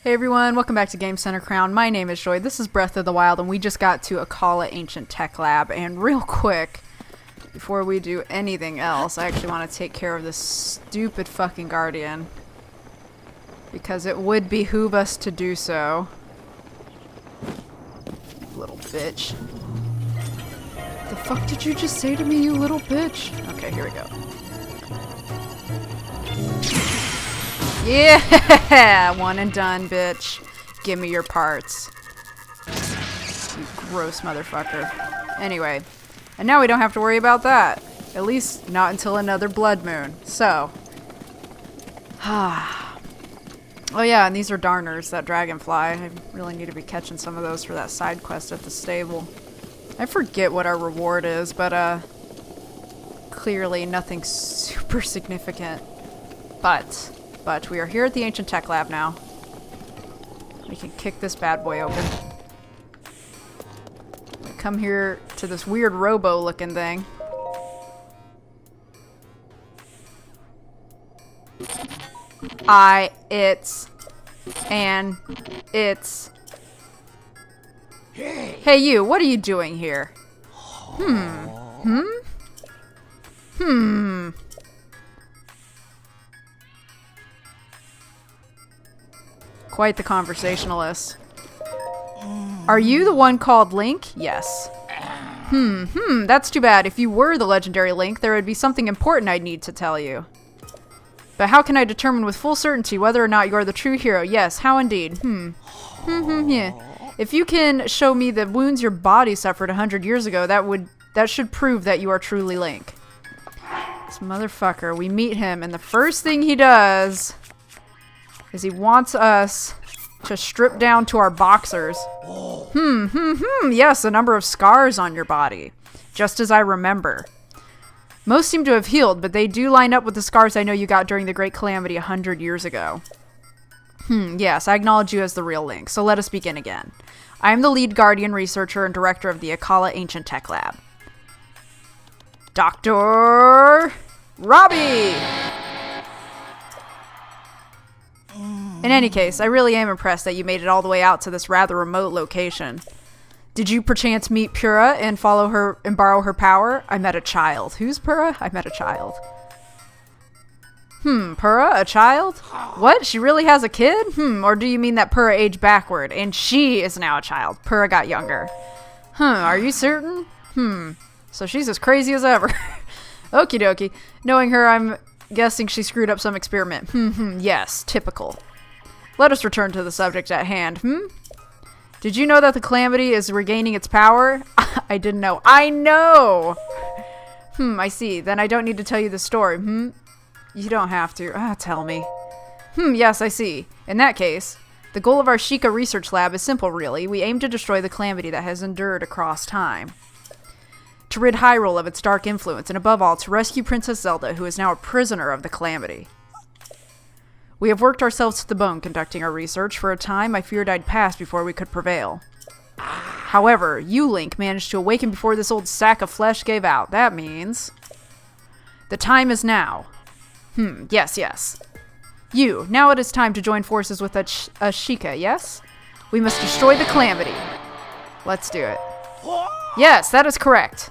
Hey everyone, welcome back to Game Center Crown. My name is Joy. This is Breath of the Wild, and we just got to Akkala Ancient Tech Lab. And real quick, before we do anything else, I actually want to take care of this stupid fucking guardian. Because it would behoove us to do so. Little bitch. The fuck did you just say to me, you little bitch? Okay, here we go. Yeah! One and done, bitch. Give me your parts. You gross motherfucker. Anyway. And now we don't have to worry about that. At least not until another blood moon. So. Oh yeah, and these are darners, that dragonfly. I really need to be catching some of those for that side quest at the stable. I forget what our reward is, but clearly nothing super significant. But we are here at the Ancient Tech Lab now. We can kick this bad boy open. We come here to this weird robo-looking thing. It's. Hey you, what are you doing here? Quite the conversationalist. Are you the one called Link? Yes. That's too bad. If you were the legendary Link, there would be something important I'd need to tell you. But how can I determine with full certainty whether or not you're the true hero? Yes, how indeed? Yeah. If you can show me the wounds your body suffered 100 years ago, that should prove that you are truly Link. This motherfucker, we meet him, and the first thing he does is he wants us to strip down to our boxers. Yes, a number of scars on your body. Just as I remember. Most seem to have healed, but they do line up with the scars I know you got during the Great Calamity 100 years ago. Yes, I acknowledge you as the real Link, so let us begin again. I am the lead guardian researcher and director of the Akkala Ancient Tech Lab. Doctor Robbie! In any case, I really am impressed that you made it all the way out to this rather remote location. Did you perchance meet Pura and follow her and borrow her power? I met a child. Who's Pura? I met a child. Pura? A child? What? She really has a kid? Or do you mean that Pura aged backward and she is now a child? Pura got younger. Are you certain? So she's as crazy as ever. Okie dokie. Knowing her, I'm guessing she screwed up some experiment. Yes, typical. Let us return to the subject at hand. Did you know that the Calamity is regaining its power? I didn't know. I know! I see. Then I don't need to tell you the story. You don't have to. Tell me. Yes, I see. In that case, the goal of our Sheikah research lab is simple, really. We aim to destroy the Calamity that has endured across time. To rid Hyrule of its dark influence, and above all, to rescue Princess Zelda, who is now a prisoner of the Calamity. We have worked ourselves to the bone conducting our research. For a time, I feared I'd pass before we could prevail. However, you, Link, managed to awaken before this old sack of flesh gave out. That means the time is now. Yes. Now it is time to join forces with a Sheikah, yes? We must destroy the Calamity. Let's do it. Yes, that is correct.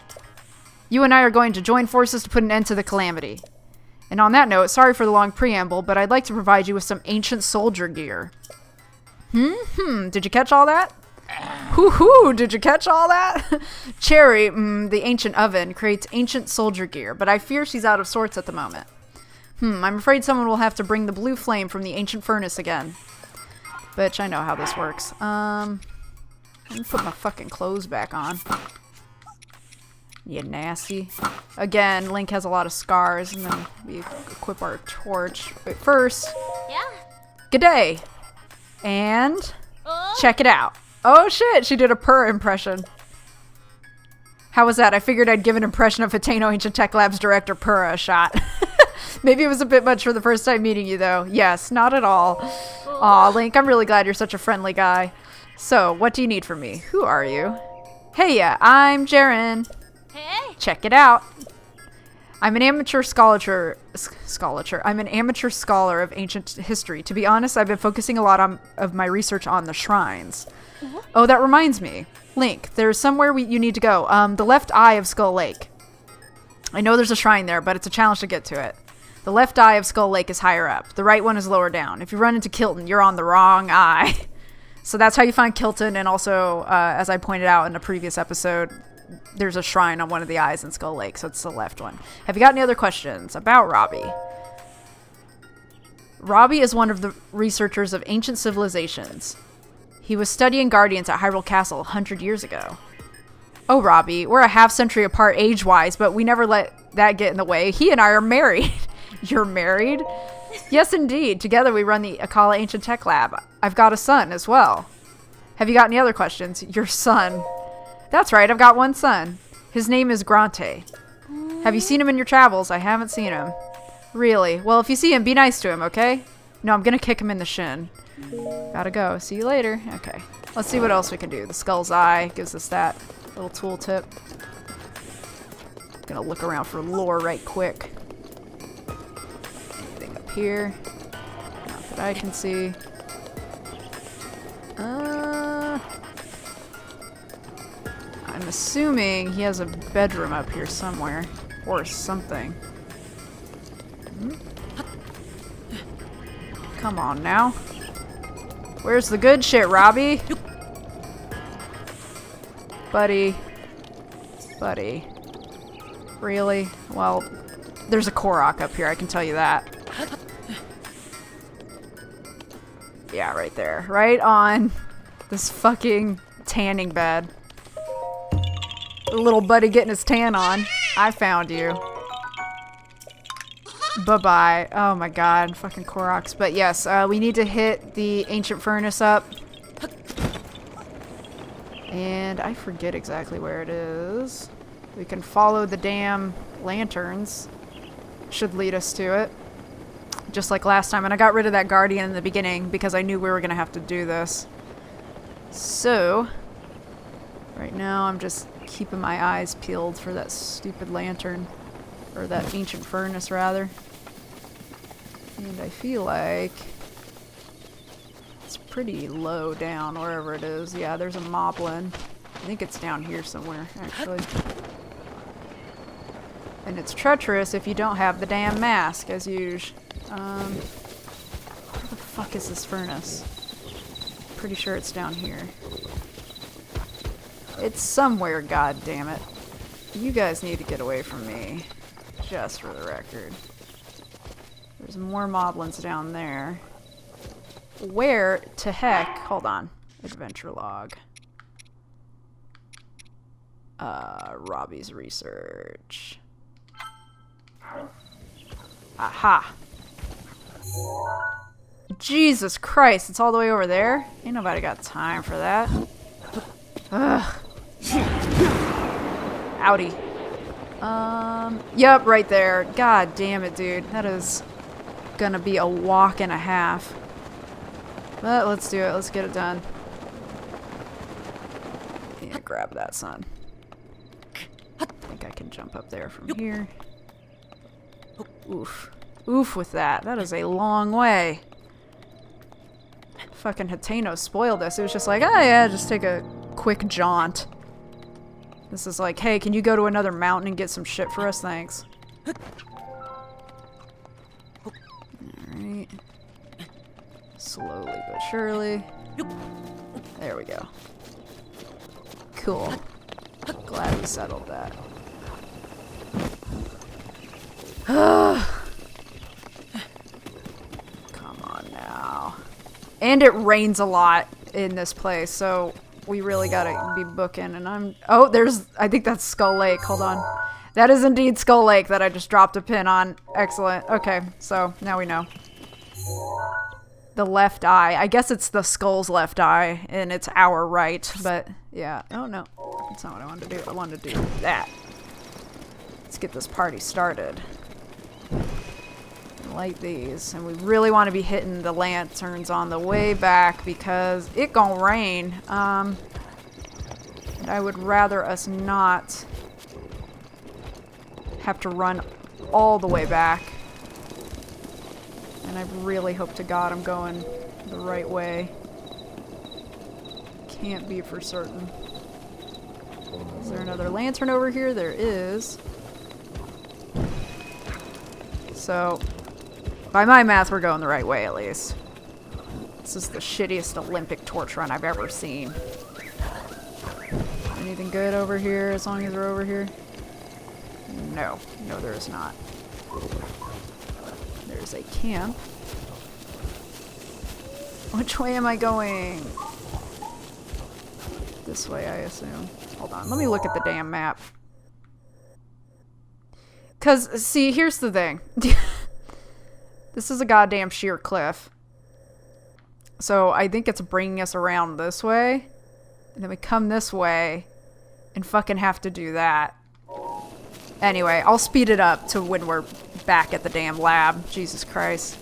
You and I are going to join forces to put an end to the Calamity. And on that note, sorry for the long preamble, but I'd like to provide you with some ancient soldier gear. Did you catch all that? Did you catch all that? Cherry, the ancient oven, creates ancient soldier gear, but I fear she's out of sorts at the moment. I'm afraid someone will have to bring the blue flame from the ancient furnace again. Bitch, I know how this works. Let me put my fucking clothes back on. You nasty. Again, Link has a lot of scars, and then we equip our torch. But first, G'day! And check it out. Oh shit, she did a purr impression. How was that? I figured I'd give an impression of Hateno Ancient Tech Lab's director Purra a shot. Maybe it was a bit much for the first time meeting you, though. Yes, not at all. Aw, Link, I'm really glad you're such a friendly guy. So, what do you need from me? Who are you? Hey, I'm Jaren. Hey! Check it out. I'm an amateur I'm an amateur scholar of ancient history. To be honest, I've been focusing a lot of my research on the shrines. Oh, that reminds me. Link, there's somewhere you need to go. The left eye of Skull Lake. I know there's a shrine there, but it's a challenge to get to it. The left eye of Skull Lake is higher up. The right one is lower down. If you run into Kilton, you're on the wrong eye. So that's how you find Kilton, and also, as I pointed out in a previous episode, there's a shrine on one of the eyes in Skull Lake, so it's the left one. Have you got any other questions about Robbie? Robbie is one of the researchers of ancient civilizations. He was studying Guardians at Hyrule Castle 100 years ago. Oh, Robbie, we're a half-century apart age-wise, but we never let that get in the way. He and I are married. You're married? Yes, indeed. Together we run the Akkala Ancient Tech Lab. I've got a son as well. Have you got any other questions? Your son. That's right, I've got one son. His name is Grante. Have you seen him in your travels? I haven't seen him. Really? Well, if you see him, be nice to him, okay? No, I'm gonna kick him in the shin. Gotta go. See you later. Okay. Let's see what else we can do. The Skull's Eye gives us that little tooltip. Gonna look around for lore right quick. Anything up here? Not that I can see. I'm assuming he has a bedroom up here somewhere. Or something. Come on now. Where's the good shit, Robbie? Buddy. Buddy. Really? Well, there's a Korok up here, I can tell you that. Yeah, right there. Right on this fucking tanning bed. The little buddy getting his tan on. I found you. Bye-bye. Oh my god, fucking Koroks. But yes, we need to hit the ancient furnace up. And I forget exactly where it is. We can follow the damn lanterns. Should lead us to it. Just like last time. And I got rid of that guardian in the beginning because I knew we were going to have to do this. So, right now I'm just keeping my eyes peeled for that stupid lantern. Or that ancient furnace, rather. And I feel like it's pretty low down, wherever it is. Yeah, there's a moblin. I think it's down here somewhere, actually. And it's treacherous if you don't have the damn mask, as usual. Where the fuck is this furnace? Pretty sure it's down here. It's somewhere, god damn it. You guys need to get away from me. Just for the record. There's more moblins down there. Where to heck? Hold on. Adventure log. Robbies Research. Aha! Jesus Christ, it's all the way over there? Ain't nobody got time for that. Ugh. Howdy. Yep, right there. God damn it, dude. That is gonna be a walk and a half. But let's do it. Let's get it done. Yeah, grab that, son. I think I can jump up there from here. Oof. Oof with that. That is a long way. Fucking Hateno spoiled us. It was just like, oh yeah, just take a quick jaunt. This is like, hey, can you go to another mountain and get some shit for us? Thanks. Alright. Slowly but surely. There we go. Cool. Glad we settled that. Come on now. And it rains a lot in this place, so we really gotta be booking. And oh, I think that's Skull Lake. Hold on. That is indeed Skull Lake that I just dropped a pin on. Excellent. Okay, so now we know. The left eye. I guess it's the skull's left eye, and it's our right, but yeah. Oh no, that's not what I wanted to do. I wanted to do that. Let's get this party started. Light these, and we really want to be hitting the lanterns on the way back because it gonna rain. And I would rather us not have to run all the way back. And I really hope to God I'm going the right way. Can't be for certain. Is there another lantern over here? There is. So, by my math, we're going the right way at least. This is the shittiest Olympic torch run I've ever seen. Anything good over here as long as we're over here? No. No, there is not. There's a camp. Which way am I going? This way, I assume. Hold on, let me look at the damn map. Because, see, here's the thing. This is a goddamn sheer cliff. So I think it's bringing us around this way. And then we come this way and fucking have to do that. Anyway, I'll speed it up to when we're back at the damn lab. Jesus Christ.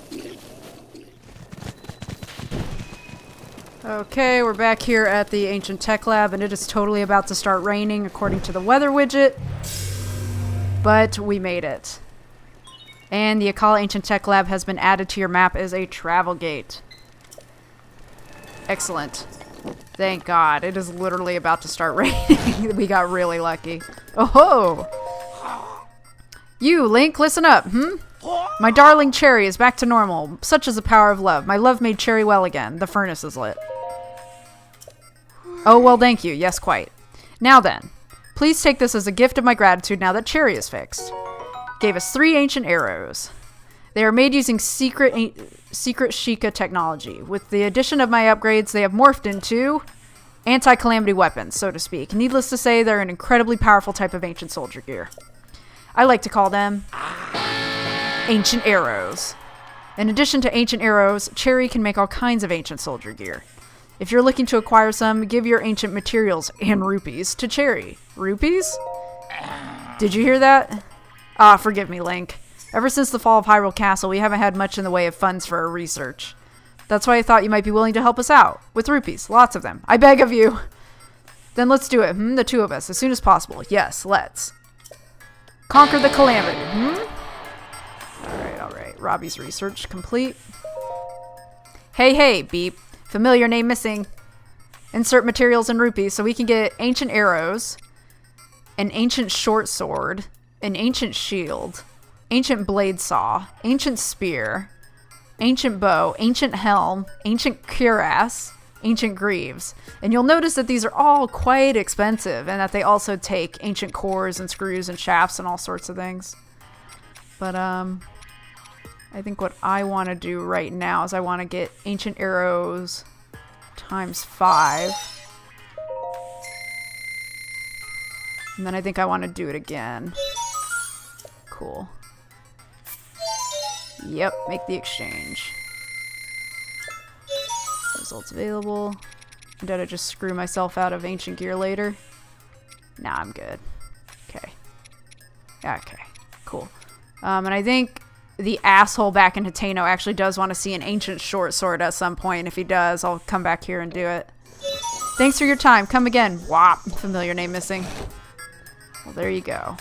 Okay, we're back here at the Ancient Tech Lab, and it is totally about to start raining according to the weather widget. But we made it. And the Akkala Ancient Tech Lab has been added to your map as a travel gate. Excellent. Thank God. It is literally about to start raining. We got really lucky. Oh ho! You, Link, listen up, My darling Cherry is back to normal. Such is the power of love. My love made Cherry well again. The furnace is lit. Oh, well, thank you. Yes, quite. Now then, please take this as a gift of my gratitude now that Cherry is fixed. Gave us 3 ancient arrows. They are made using secret Sheikah technology. With the addition of my upgrades, they have morphed into anti-calamity weapons, so to speak. Needless to say, they're an incredibly powerful type of ancient soldier gear. I like to call them ancient arrows. In addition to ancient arrows, Cherry can make all kinds of ancient soldier gear. If you're looking to acquire some, give your ancient materials and rupees to Cherry. Rupees? Did you hear that? Ah, forgive me, Link. Ever since the fall of Hyrule Castle, we haven't had much in the way of funds for our research. That's why I thought you might be willing to help us out. With rupees. Lots of them. I beg of you. Then let's do it, The 2 of us, as soon as possible. Yes, let's. Conquer the calamity, Alright. Robbies Research complete. Hey, beep. Familiar name missing. Insert materials and rupees so we can get ancient arrows, an ancient short sword, an ancient shield, ancient blade saw, ancient spear, ancient bow, ancient helm, ancient cuirass, ancient greaves. And you'll notice that these are all quite expensive and that they also take ancient cores and screws and shafts and all sorts of things. But I think what I want to do right now is I want to get ancient arrows times 5. And then I think I want to do it again. Cool. Yep, make the exchange. Results available. Did I just screw myself out of ancient gear later? Nah, I'm good. Okay. Okay, cool. And I think the asshole back in Hateno actually does want to see an ancient short sword at some point. If he does, I'll come back here and do it. Thanks for your time. Come again. Wop. Familiar name missing. Well, there you go.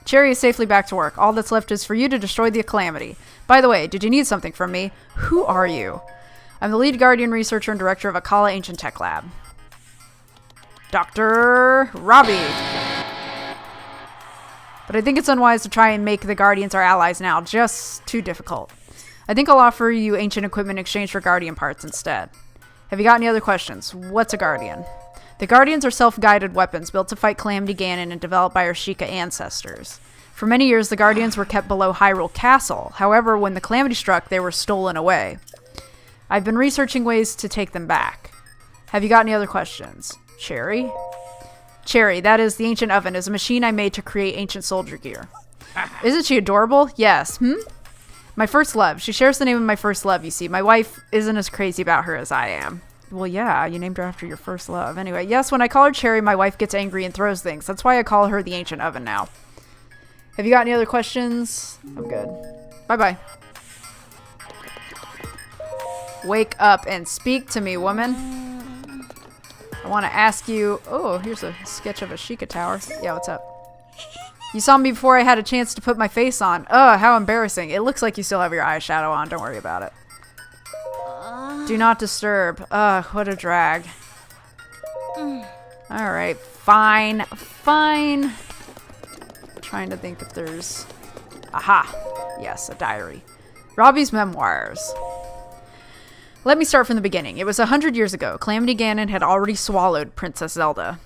Cherry is safely back to work. All that's left is for you to destroy the calamity. By the way, did you need something from me? Who are you? I'm the lead guardian researcher and director of Akkala Ancient Tech Lab. Doctor Robbie. But I think it's unwise to try and make the Guardians our allies now. Just too difficult. I think I'll offer you ancient equipment in exchange for Guardian parts instead. Have you got any other questions? What's a Guardian? The Guardians are self-guided weapons built to fight Calamity Ganon and developed by our Sheikah ancestors. For many years, the Guardians were kept below Hyrule Castle. However, when the Calamity struck, they were stolen away. I've been researching ways to take them back. Have you got any other questions? Cherry? Cherry, that is the ancient oven, is a machine I made to create ancient soldier gear. Isn't she adorable? Yes. My first love. She shares the name of my first love, you see. My wife isn't as crazy about her as I am. Well, yeah, you named her after your first love. Anyway, yes, when I call her Cherry, my wife gets angry and throws things. That's why I call her the ancient oven now. Have you got any other questions? I'm good. Bye-bye. Wake up and speak to me, woman. I want to ask you... Oh, here's a sketch of a Sheikah tower. Yeah, what's up? You saw me before I had a chance to put my face on. Ugh, how embarrassing. It looks like you still have your eyeshadow on. Don't worry about it. Do not disturb. Ugh, what a drag. Alright, fine. Fine. Trying to think if there's... Aha. Yes, a diary. Robbie's memoirs. Let me start from the beginning. It was 100 years ago. Calamity Ganon had already swallowed Princess Zelda.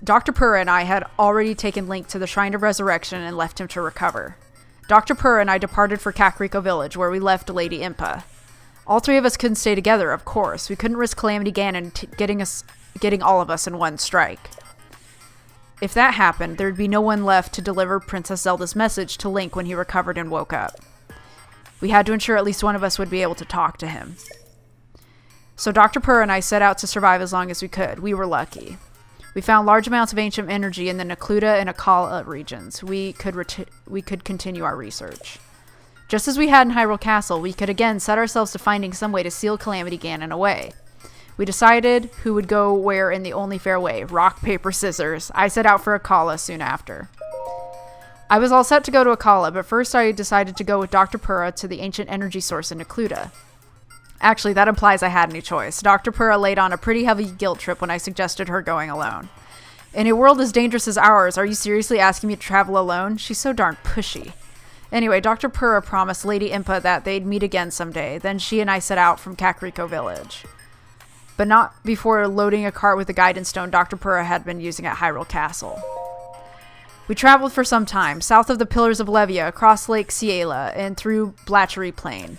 Dr. Purah and I had already taken Link to the Shrine of Resurrection and left him to recover. Dr. Purah and I departed for Kakariko Village, where we left Lady Impa. All three of us couldn't stay together, of course. We couldn't risk Calamity Ganon getting all of us in one strike. If that happened, there'd be no one left to deliver Princess Zelda's message to Link when he recovered and woke up. We had to ensure at least one of us would be able to talk to him. So Dr. Purah and I set out to survive as long as we could. We were lucky. We found large amounts of ancient energy in the Nakluda and Akkala regions. We could continue our research. Just as we had in Hyrule Castle, we could again set ourselves to finding some way to seal Calamity Ganon away. We decided who would go where in the only fair way. Rock, paper, scissors. I set out for Akkala soon after. I was all set to go to Akkala, but first I decided to go with Dr. Purah to the ancient energy source in Nakluda. Actually, that implies I had any choice. Dr. Purah laid on a pretty heavy guilt trip when I suggested her going alone. In a world as dangerous as ours, are you seriously asking me to travel alone? She's so darn pushy. Anyway, Dr. Purah promised Lady Impa that they'd meet again someday. Then she and I set out from Kakariko Village. But not before loading a cart with the guidance stone Dr. Purah had been using at Hyrule Castle. We traveled for some time, south of the Pillars of Levia, across Lake Ciela, and through Blatchery Plain.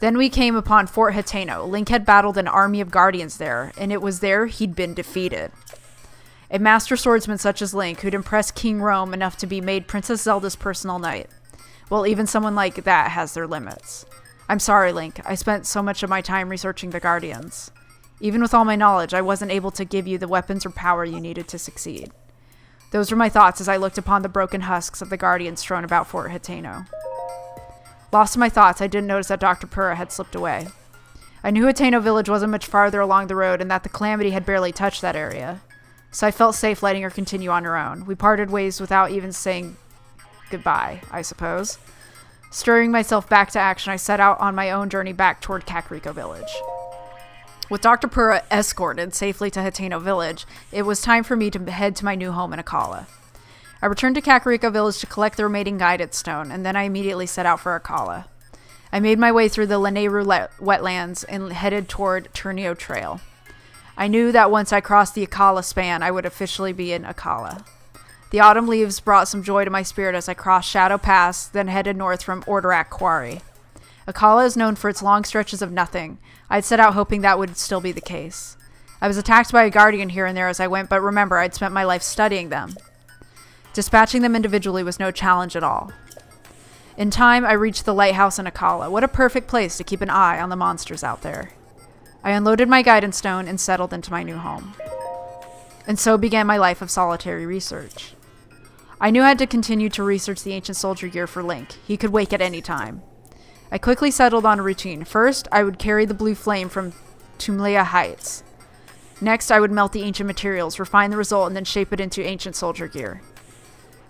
Then we came upon Fort Hateno. Link had battled an army of guardians there, and it was there he'd been defeated. A master swordsman such as Link, who'd impressed King Rome enough to be made Princess Zelda's personal knight. Well, even someone like that has their limits. I'm sorry, Link. I spent so much of my time researching the guardians. Even with all my knowledge, I wasn't able to give you the weapons or power you needed to succeed. Those were my thoughts as I looked upon the broken husks of the guardians strewn about Fort Hateno. Lost in my thoughts, I didn't notice that Dr. Purah had slipped away. I knew Hateno Village wasn't much farther along the road and that the Calamity had barely touched that area. So I felt safe letting her continue on her own. We parted ways without even saying goodbye, I suppose. Stirring myself back to action, I set out on my own journey back toward Kakariko Village. With Dr. Purah escorted safely to Hateno Village, it was time for me to head to my new home in Akkala. I returned to Kakariko Village to collect the remaining guidance stone, and then I immediately set out for Akkala. I made my way through the Lanayru wetlands and headed toward Turnio Trail. I knew that once I crossed the Akkala span, I would officially be in Akkala. The autumn leaves brought some joy to my spirit as I crossed Shadow Pass, then headed north from Ordorak Quarry. Akkala is known for its long stretches of nothing. I'd set out hoping that would still be the case. I was attacked by a guardian here and there as I went, but remember, I'd spent my life studying them. Dispatching them individually was no challenge at all. In time, I reached the lighthouse in Akkala. What a perfect place to keep an eye on the monsters out there. I unloaded my guidance stone and settled into my new home. And so began my life of solitary research. I knew I had to continue to research the ancient soldier gear for Link. He could wake at any time. I quickly settled on a routine. First, I would carry the blue flame from Tumlea Heights. Next, I would melt the ancient materials, refine the result, and then shape it into ancient soldier gear.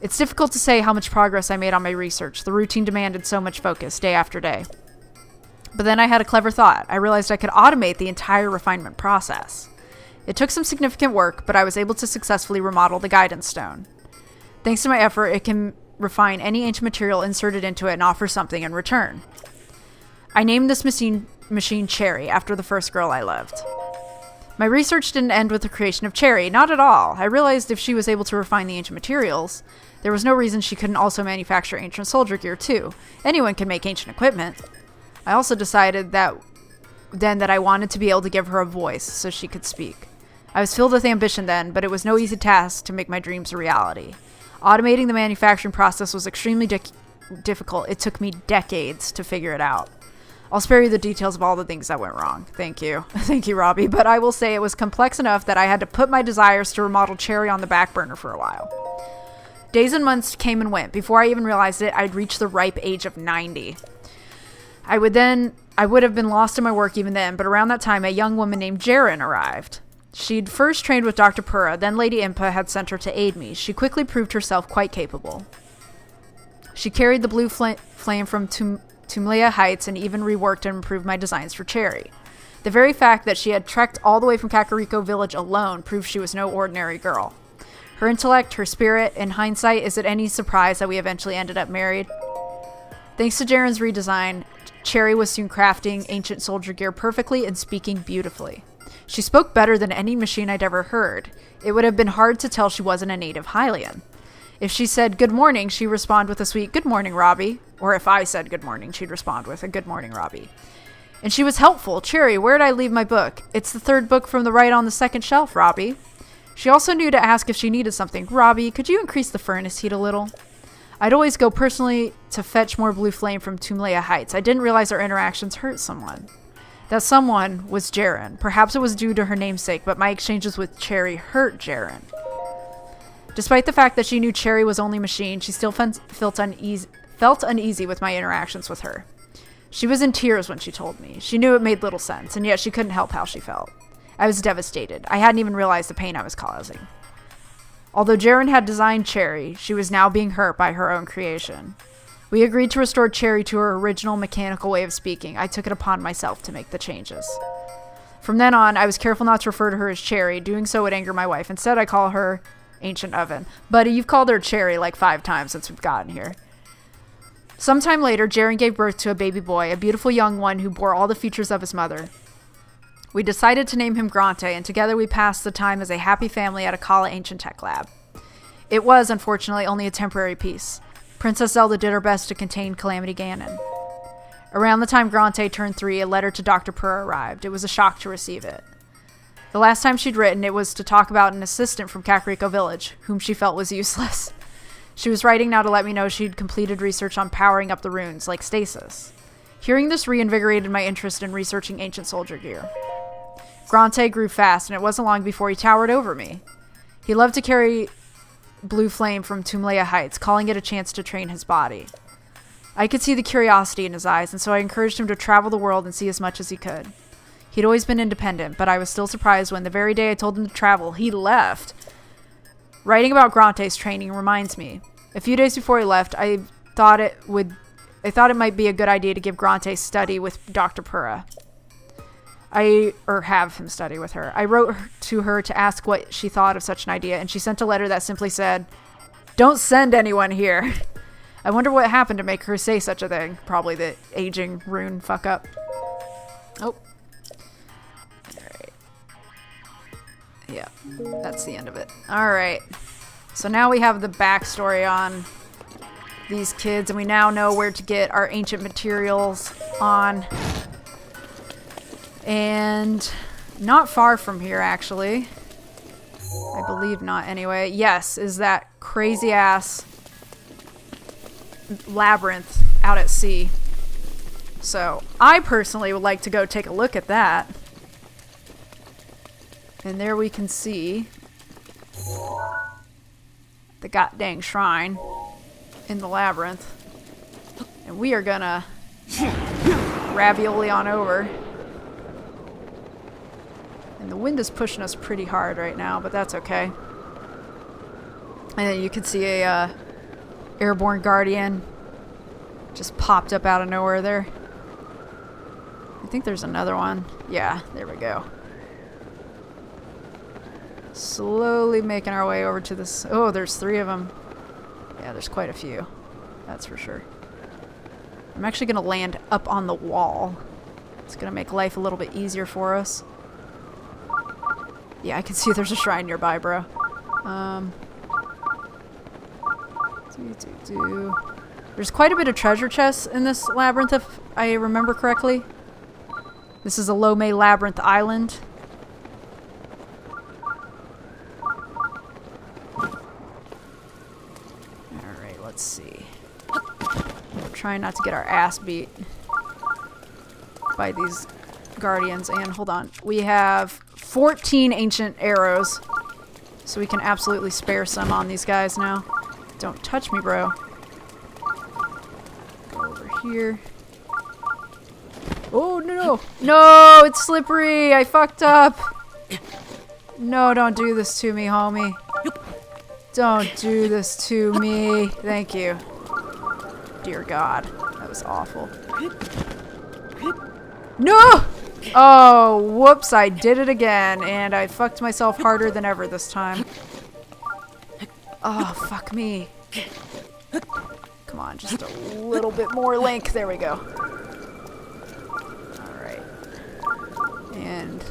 It's difficult to say how much progress I made on my research. The routine demanded so much focus, day after day. But then I had a clever thought. I realized I could automate the entire refinement process. It took some significant work, but I was able to successfully remodel the guidance stone. Thanks to my effort, it can refine any ancient material inserted into it and offer something in return. I named this machine Cherry, after the first girl I loved. My research didn't end with the creation of Cherry, not at all. I realized if she was able to refine the ancient materials, there was no reason she couldn't also manufacture ancient soldier gear too. Anyone can make ancient equipment. I also decided that I wanted to be able to give her a voice so she could speak. I was filled with ambition then, but it was no easy task to make my dreams a reality. Automating the manufacturing process was extremely difficult. It took me decades to figure it out. I'll spare you the details of all the things that went wrong. Thank you. Thank you, Robbie. But I will say it was complex enough that I had to put my desires to remodel Cherry on the back burner for a while. Days and months came and went. Before I even realized it, I'd reached the ripe age of 90. I would have been lost in my work even then, but around that time, a young woman named Jaren arrived. She'd first trained with Dr. Pura, then Lady Impa had sent her to aid me. She quickly proved herself quite capable. She carried the blue flame from Tumlea Heights and even reworked and improved my designs for Cherry. The very fact that she had trekked all the way from Kakariko Village alone proved she was no ordinary girl. Her intellect, her spirit, in hindsight, is it any surprise that we eventually ended up married? Thanks to Jaren's redesign, Cherry was soon crafting ancient soldier gear perfectly and speaking beautifully. She spoke better than any machine I'd ever heard. It would have been hard to tell she wasn't a native Hylian. If she said good morning, she'd respond with a sweet good morning, Robbie. Or if I said good morning, she'd respond with a good morning, Robbie. And she was helpful. Cherry, where'd I leave my book? It's the third book from the right on the second shelf, Robbie. She also knew to ask if she needed something. Robbie, could you increase the furnace heat a little? I'd always go personally to fetch more blue flame from Tumlea Heights. I didn't realize our interactions hurt someone. That someone was Jaren. Perhaps it was due to her namesake, but my exchanges with Cherry hurt Jaren. Despite the fact that she knew Cherry was only machine, she still felt uneasy with my interactions with her. She was in tears when she told me. She knew it made little sense, and yet she couldn't help how she felt. I was devastated. I hadn't even realized the pain I was causing. Although Jaren had designed Cherry, she was now being hurt by her own creation. We agreed to restore Cherry to her original mechanical way of speaking. I took it upon myself to make the changes. From then on, I was careful not to refer to her as Cherry. Doing so would anger my wife. Instead, I call her Ancient Oven. Buddy, you've called her Cherry like 5 times since we've gotten here. Sometime later, Jaren gave birth to a baby boy, a beautiful young one who bore all the features of his mother. We decided to name him Grante, and together we passed the time as a happy family at Akkala Ancient Tech Lab. It was, unfortunately, only a temporary peace. Princess Zelda did her best to contain Calamity Ganon. Around the time Grante turned 3, a letter to Dr. Pura arrived. It was a shock to receive it. The last time she'd written, it was to talk about an assistant from Kakariko Village, whom she felt was useless. She was writing now to let me know she'd completed research on powering up the runes, like stasis. Hearing this reinvigorated my interest in researching ancient soldier gear. Grante grew fast, and it wasn't long before he towered over me. He loved to carry blue flame from Tumlea Heights, calling it a chance to train his body. I could see the curiosity in his eyes, and so I encouraged him to travel the world and see as much as he could. He'd always been independent, but I was still surprised when the very day I told him to travel, he left. Writing about Grante's training reminds me. A few days before he left, I thought it might be a good idea to give Grante study with Dr. Pura. Have him study with her. I wrote to her to ask what she thought of such an idea, and she sent a letter that simply said, "Don't send anyone here." I wonder what happened to make her say such a thing. Probably the aging rune fuck up. Oh. Alright. Yeah, that's the end of it. Alright. So now we have the backstory on these kids, and we now know where to get our ancient materials on. And not far from here, actually. I believe not, anyway. Yes, is that crazy-ass labyrinth out at sea. So, I personally would like to go take a look at that. And there we can see the goddamn shrine in the labyrinth. And we are gonna ravioli on over. And the wind is pushing us pretty hard right now, but that's okay. And then you can see a airborne guardian just popped up out of nowhere there. I think there's another one. Yeah, there we go. Slowly making our way over to this. Oh, there's 3 of them. Yeah, there's quite a few. That's for sure. I'm actually going to land up on the wall. It's going to make life a little bit easier for us. Yeah, I can see there's a shrine nearby, bro. There's quite a bit of treasure chests in this labyrinth, if I remember correctly. This is a Lome Labyrinth Island. Alright, let's see. We're trying not to get our ass beat by these guardians. And hold on. We have 14 ancient arrows. So we can absolutely spare some on these guys now. Don't touch me, bro. Go over here. Oh, no. No, it's slippery. I fucked up. No, don't do this to me, homie. Don't do this to me. Thank you. Dear God. That was awful. No! Oh, whoops. I did it again. And I fucked myself harder than ever this time. Oh, fuck me. Come on, just a little bit more link. There we go. Alright. And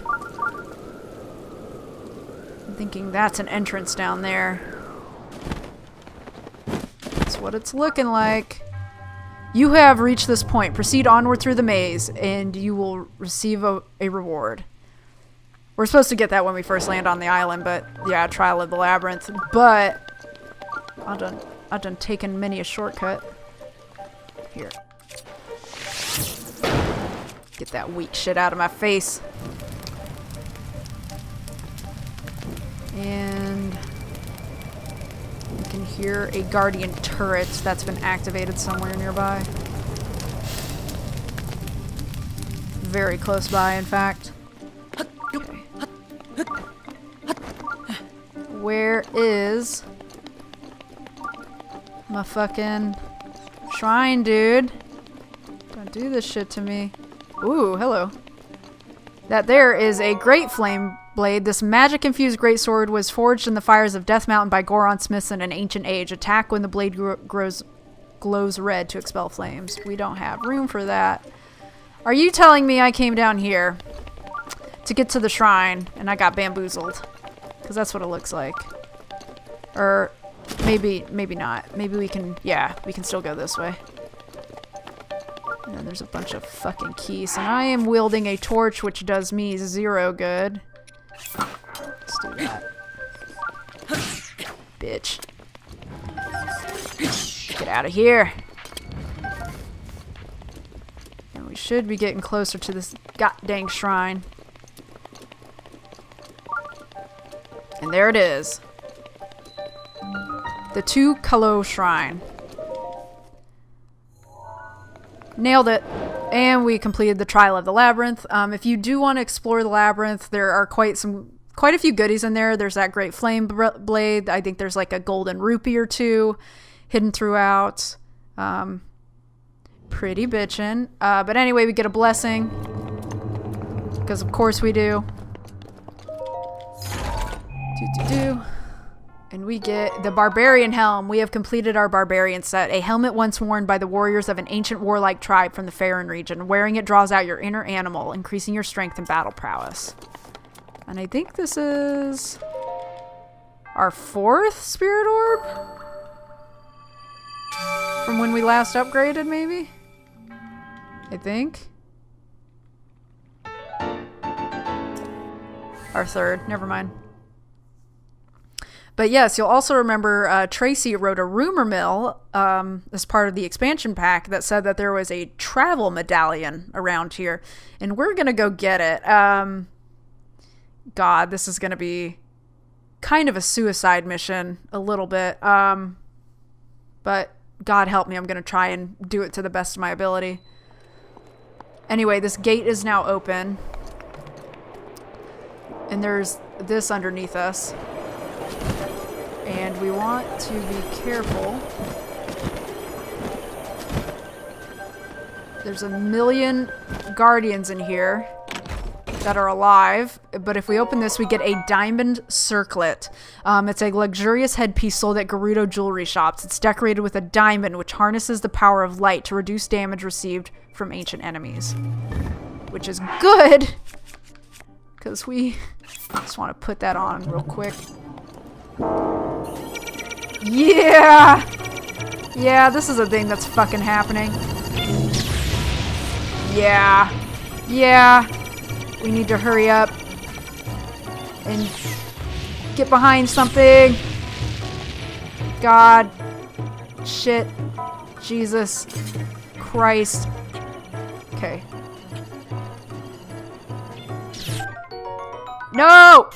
I'm thinking that's an entrance down there. That's what it's looking like. You have reached this point. Proceed onward through the maze, and you will receive a reward. We're supposed to get that when we first land on the island, but yeah, Trial of the Labyrinth. But I've done taken many a shortcut. Here. Get that weak shit out of my face. And you can hear a guardian turret that's been activated somewhere nearby. Very close by, in fact. Okay. Where is my fucking shrine, dude? Don't do this shit to me. Ooh, hello. That there is a great flame blade. This magic-infused greatsword was forged in the fires of Death Mountain by Goron Smiths in an ancient age. Attack when the blade glows red to expel flames. We don't have room for that. Are you telling me I came down here to get to the shrine and I got bamboozled? Because that's what it looks like. Or maybe not. Maybe we can, yeah, we can still go this way. And then there's a bunch of fucking keys. And I am wielding a torch, which does me 0 good. Let's do that. Bitch. Get out of here. And we should be getting closer to this goddamn shrine. And there it is. The Two-Kalo Shrine. Nailed it. And we completed the Trial of the Labyrinth. If you do want to explore the Labyrinth, there are quite a few goodies in there. There's that great flame blade. I think there's like a golden rupee or two hidden throughout. Pretty bitchin'. But anyway, we get a blessing. Because of course we do. And we get the Barbarian Helm. We have completed our Barbarian set, a helmet once worn by the warriors of an ancient warlike tribe from the Faerun region. Wearing it draws out your inner animal, increasing your strength and battle prowess. And I think this is our 4th Spirit Orb? From when we last upgraded, maybe? I think. Our 3rd, never mind. But yes, you'll also remember Tracy wrote a rumor mill as part of the expansion pack that said that there was a travel medallion around here. And we're going to go get it. God, this is going to be kind of a suicide mission a little bit. But God help me, I'm going to try and do it to the best of my ability. Anyway, this gate is now open. And there's this underneath us. And we want to be careful. There's a million guardians in here that are alive. But if we open this, we get a diamond circlet. It's a luxurious headpiece sold at Gerudo jewelry shops. It's decorated with a diamond, which harnesses the power of light to reduce damage received from ancient enemies. Which is good, because we just want to put that on real quick. Yeah! Yeah, this is a thing that's fucking happening. Yeah. Yeah. We need to hurry up and get behind something. God. Shit. Jesus Christ. Okay. No!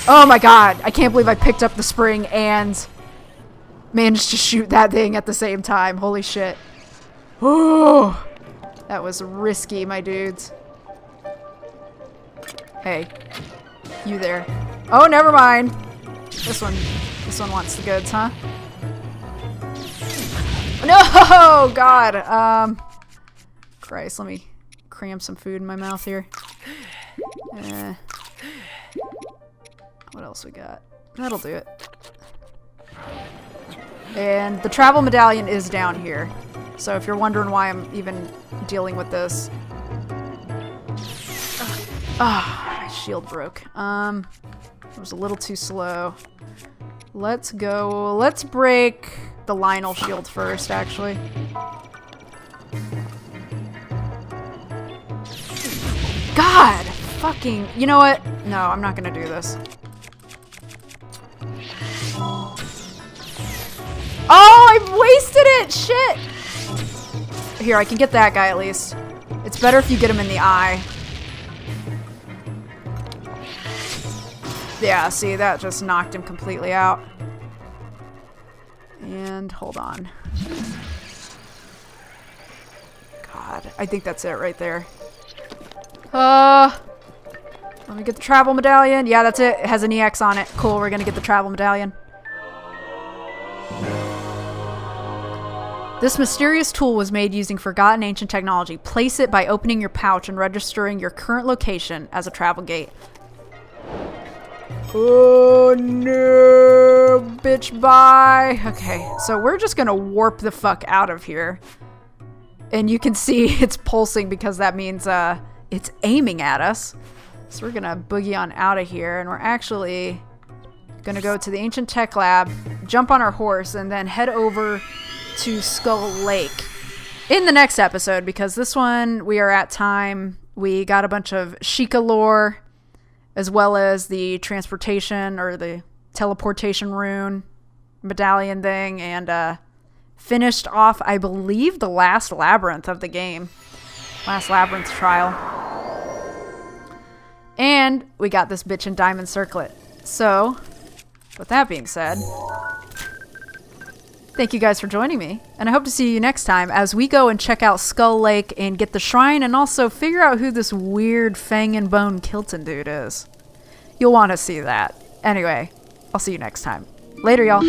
Oh my god. I can't believe I picked up the spring and managed to shoot that thing at the same time. Holy shit. Oh, that was risky, my dudes. Hey. You there. Oh, never mind. This one wants the goods, huh? No, God. Christ, let me cram some food in my mouth here. What else we got? That'll do it. And the travel medallion is down here. So if you're wondering why I'm even dealing with this. My shield broke. It was a little too slow. Let's go. Let's break the Lionel shield first, actually. God! Fucking... You know what? No, I'm not gonna do this. Oh, I wasted it! Shit! Here, I can get that guy at least. It's better if you get him in the eye. Yeah, see, that just knocked him completely out. And hold on. God, I think that's it right there. Let me get the travel medallion. Yeah, that's it. It has an EX on it. Cool, we're gonna get the travel medallion. This mysterious tool was made using forgotten ancient technology. Place it by opening your pouch and registering your current location as a travel gate. Oh no, bitch, bye. Okay, so we're just gonna warp the fuck out of here. And you can see it's pulsing because that means it's aiming at us. So we're gonna boogie on out of here, and we're actually gonna go to the Ancient Tech Lab, jump on our horse, and then head over to Skull Lake in the next episode, because this one we are at time. We got a bunch of Sheikah lore, as well as the transportation or the teleportation rune medallion thing, and finished off, I believe, the last labyrinth of the game. Last Labyrinth Trial. And we got this bitchin' diamond circlet. So, with that being said, thank you guys for joining me, and I hope to see you next time as we go and check out Skull Lake and get the shrine, and also figure out who this weird Fang and Bone Kilton dude is. You'll want to see that. Anyway, I'll see you next time. Later, y'all.